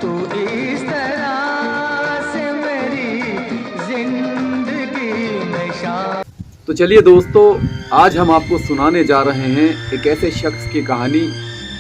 तू इस तरह से मेरी जिंदगी में शान। तो चलिए दोस्तों, आज हम आपको सुनाने जा रहे हैं एक ऐसे शख्स की कहानी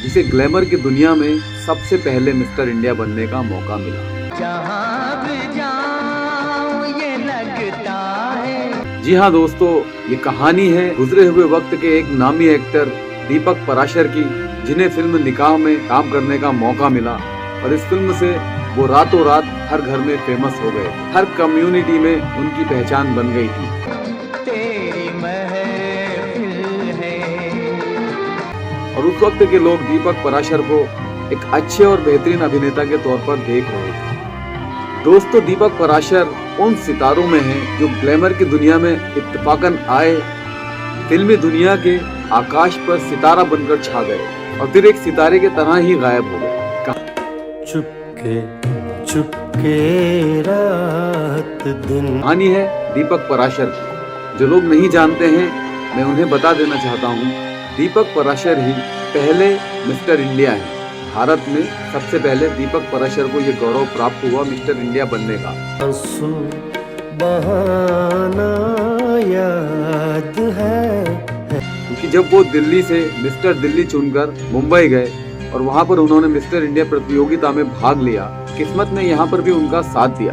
जिसे ग्लैमर की दुनिया में सबसे पहले मिस्टर इंडिया बनने का मौका मिला। जहाँ भी जाऊं ये लगता है। जी हाँ दोस्तों, ये कहानी है गुजरे हुए वक्त के एक नामी एक्टर दीपक पराशर की, जिन्हें फिल्म निकाह में काम करने का मौका मिला और इस फिल्म से वो रातों रात हर घर में फेमस हो गए। हर कम्युनिटी में उनकी पहचान बन गई थी। तेरी महफिल है। और उस वक्त के लोग दीपक पराशर को एक अच्छे और बेहतरीन अभिनेता के तौर पर देख रहे थे। दोस्तों, दीपक पराशर उन सितारों में हैं जो ग्लैमर की दुनिया में इत्तेफाकन आए, फिल्मी दुनिया के आकाश पर सितारा बनकर छा गए और फिर एक सितारे के तरह ही गायब हो गए। चुपके चुपके रात दिन। कहानी है दीपक पराशर की। जो लोग नहीं जानते हैं, मैं उन्हें बता देना चाहता हूँ, दीपक पराशर ही पहले मिस्टर इंडिया हैं। भारत में सबसे पहले दीपक पराशर को ये गौरव प्राप्त हुआ मिस्टर इंडिया बनने का। आंसू बहाना याद है। क्योंकि जब वो दिल्ली से मिस्टर दिल्ली चुनकर मुंबई गए और वहाँ पर उन्होंने मिस्टर इंडिया प्रतियोगिता में भाग लिया, किस्मत ने यहाँ पर भी उनका साथ दिया।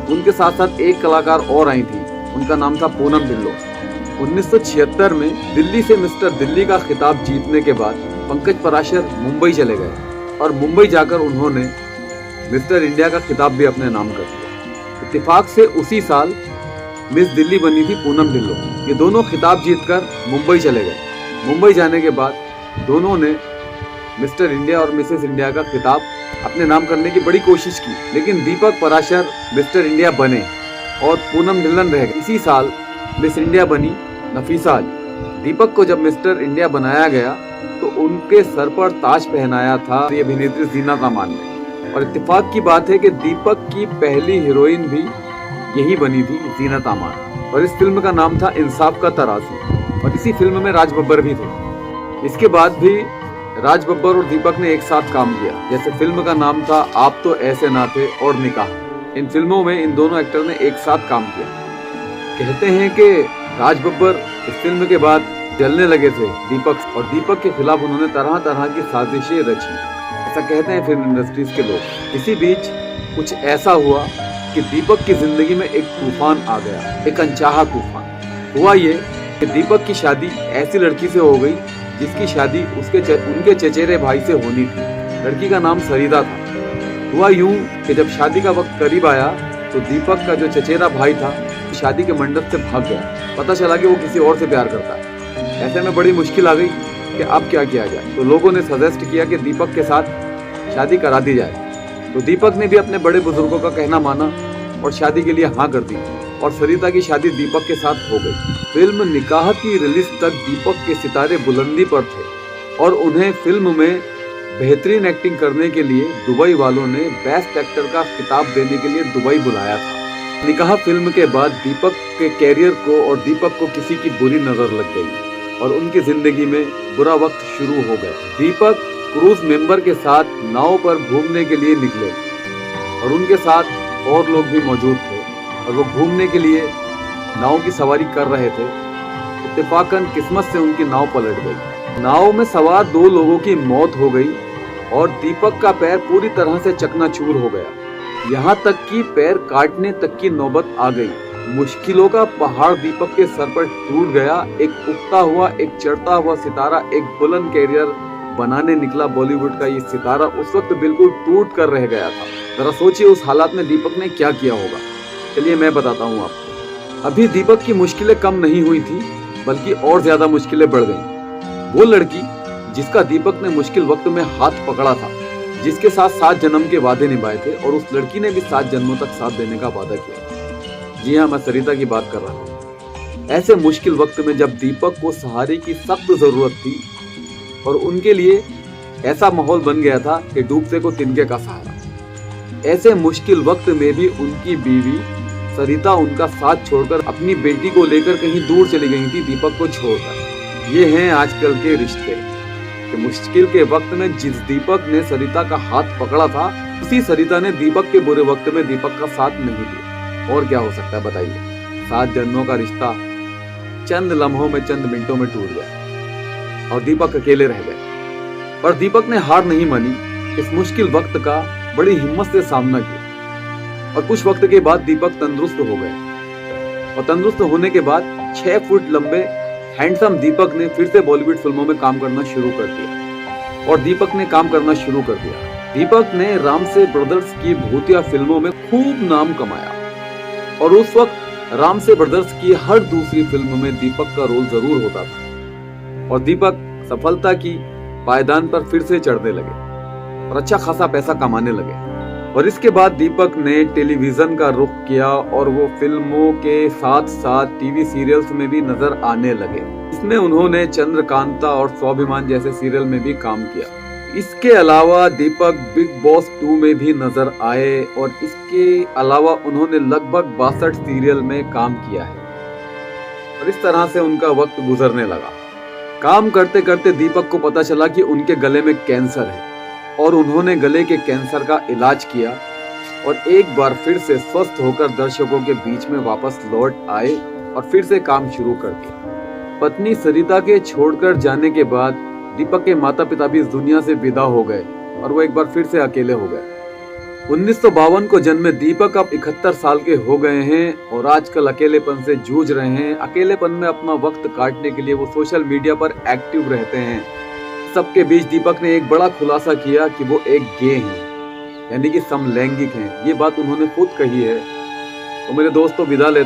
उनके साथ साथ एक कलाकार और आई थी, उनका नाम था पूनम ढिल्लों। 1976 में दिल्ली से मिस्टर दिल्ली का खिताब जीतने के बाद पंकज पराशर मुंबई चले गए और मुंबई जाकर उन्होंने मिस्टर इंडिया का खिताब भी अपने नाम कर लिया। इत्तेफाक से उसी साल मिस दिल्ली बनी थी पूनम ढिल्लों। ये दोनों खिताब जीतकर मुंबई चले गए। मुंबई जाने के बाद दोनों ने मिस्टर इंडिया और मिसेस इंडिया का खिताब अपने नाम करने की बड़ी कोशिश की, लेकिन दीपक पराशर मिस्टर इंडिया बने और पूनम ढिल्लन रह गई। इसी साल मिस इंडिया बनी नफीसा अली। दीपक को जब मिस्टर इंडिया बनाया गया तो उनके सर पर ताज पहनाया था ये अभिनेत्री जीनत अमान ने। और इत्तेफाक की बात है कि दीपक की पहली हीरोइन भी यही बनी थी, जीनत अमान। और इस फिल्म का नाम था इंसाफ का तराजू और इसी फिल्म में राज बब्बर भी थे। इसके बाद भी राज बब्बर और दीपक ने एक साथ काम किया, जैसे फिल्म का नाम था आप तो ऐसे ना थे और निकाह। इन फिल्मों में इन दोनों एक्टर ने एक साथ काम किया। कहते हैं कि राज बब्बर इस फिल्म के बाद जलने लगे थे दीपक, और दीपक के खिलाफ उन्होंने तरह तरह की साजिशें रची, ऐसा कहते हैं फिल्म इंडस्ट्रीज के लोग। इसी बीच कुछ ऐसा हुआ कि दीपक की जिंदगी में एक तूफान आ गया, एक अनचाहा तूफान। हुआ ये कि दीपक की शादी ऐसी लड़की से हो गई जिसकी शादी उनके चचेरे भाई से होनी थी। लड़की का नाम सरिता था। हुआ यूं कि जब शादी का वक्त करीब आया तो दीपक का जो चचेरा भाई था शादी के मंडप से भाग गया। पता चला कि वो किसी और से प्यार करता है। ऐसे में बड़ी मुश्किल आ गई कि अब क्या किया जाए। तो लोगों ने सजेस्ट किया कि दीपक के साथ शादी करा दी जाए। तो दीपक ने भी अपने बड़े बुजुर्गों का कहना माना और शादी के लिए हाँ कर दी और सरिता की शादी दीपक के साथ हो गई। फिल्म निकाह की रिलीज तक दीपक के सितारे बुलंदी पर थे और उन्हें फिल्म में बेहतरीन एक्टिंग करने के लिए दुबई वालों ने बेस्ट एक्टर का खिताब देने के लिए दुबई बुलाया था। निकाह फिल्म के बाद दीपक के कैरियर को और दीपक को किसी की बुरी नजर लग गई और उनकी जिंदगी में बुरा वक्त शुरू हो गया। दीपक क्रूज मेंबर के साथ नाव पर घूमने के लिए निकले और उनके साथ और लोग भी मौजूद थे और वो घूमने के लिए नाव की सवारी कर रहे थे। इत्तेफाकन किस्मत से उनकी नाव पलट गई। नाव में सवार 2 लोगों की मौत हो गई और दीपक का पैर पूरी तरह से चकनाचूर हो गया। यहाँ तक कि पैर काटने तक की नौबत आ गई। मुश्किलों का पहाड़ दीपक के सर पर टूट गया। एक उगता हुआ, एक चढ़ता हुआ सितारा, एक बुलंद कैरियर बनाने निकला बॉलीवुड का ये सितारा उस वक्त बिल्कुल टूट कर रह गया था। जरा सोचिए उस हालात में दीपक ने क्या किया होगा। चलिए मैं बताता हूँ आपको। अभी दीपक की मुश्किलें कम नहीं हुई थी, बल्कि और ज्यादा मुश्किलें बढ़ गईं। वो लड़की जिसका दीपक ने मुश्किल वक्त में हाथ पकड़ा था, जिसके साथ 7 जन्म के वादे निभाए थे और उस लड़की ने भी 7 जन्मों तक साथ देने का वादा किया। जी हाँ, मैं सरिता की बात कर रहा हूँ। ऐसे मुश्किल वक्त में जब दीपक को सहारे की सख्त जरूरत थी और उनके लिए ऐसा माहौल बन गया था कि डूबते को तिनके का सहारा, ऐसे मुश्किल वक्त में भी उनकी बीवी सरिता उनका साथ छोड़कर अपनी बेटी को लेकर कहीं दूर चली गई थी दीपक को छोड़कर। ये हैं आजकल के रिश्ते कि मुश्किल के वक्त में जिस दीपक ने सरिता का हाथ पकड़ा था उसी सरिता ने दीपक के बुरे वक्त में दीपक का साथ नहीं दिया। और क्या हो सकता है बताइए। 7 जन्मों का रिश्ता चंद लम्हों में, चंद मिनटों में टूट गया और दीपक अकेले रह गए। पर दीपक ने हार नहीं मानी। इस मुश्किल वक्त का बड़ी हिम्मत से सामना किया और कुछ वक्त के बाद दीपक तंदुरुस्त हो गए। और तंदुरुस्त होने के बाद 6 फुट लंबे हैंडसम दीपक ने फिर से बॉलीवुड फिल्मों में काम करना शुरू कर दिया। और दीपक ने काम करना शुरू कर दिया। दीपक ने रामसे ब्रदर्स की भूतिया फिल्मों में खूब नाम कमाया और उस वक्त रामसे ब्रदर्स की हर दूसरी फिल्म में दीपक का रोल जरूर होता था। और दीपक सफलता की पायदान पर फिर से चढ़ने लगे और अच्छा खासा पैसा कमाने लगे। और इसके बाद दीपक ने टेलीविजन का रुख किया और वो फिल्मों के साथ साथ टीवी सीरियल्स में भी नजर आने लगे। इसमें उन्होंने चंद्रकांता और स्वाभिमान जैसे सीरियल में भी काम किया। इसके अलावा दीपक बिग बॉस 2 में भी नजर आए और इसके अलावा उन्होंने लगभग 62 सीरियल में काम किया है। और इस तरह से उनका वक्त गुजरने लगा। काम करते करते दीपक को पता चला कि उनके गले में कैंसर है और उन्होंने गले के कैंसर का इलाज किया और एक बार फिर से स्वस्थ होकर दर्शकों के बीच में वापस लौट आए और फिर से काम शुरू कर दिया। पत्नी सरिता के छोड़कर जाने के बाद दीपक के माता पिता भी इस दुनिया से विदा हो गए और वो एक बार फिर से अकेले हो गए। 1952 को जन्मे दीपक अब 71 साल के हो गए हैं और आजकल अकेलेपन से जूझ रहे हैं। अकेलेपन में अपना वक्त काटने के लिए वो सोशल मीडिया पर एक्टिव रहते हैं। सबके बीच दीपक ने एक बड़ा खुलासा किया कि वो एक गे हैं, यानी कि समलैंगिक हैं। ये बात उन्होंने खुद कही है। तो मेरे दोस्तों विदा लेते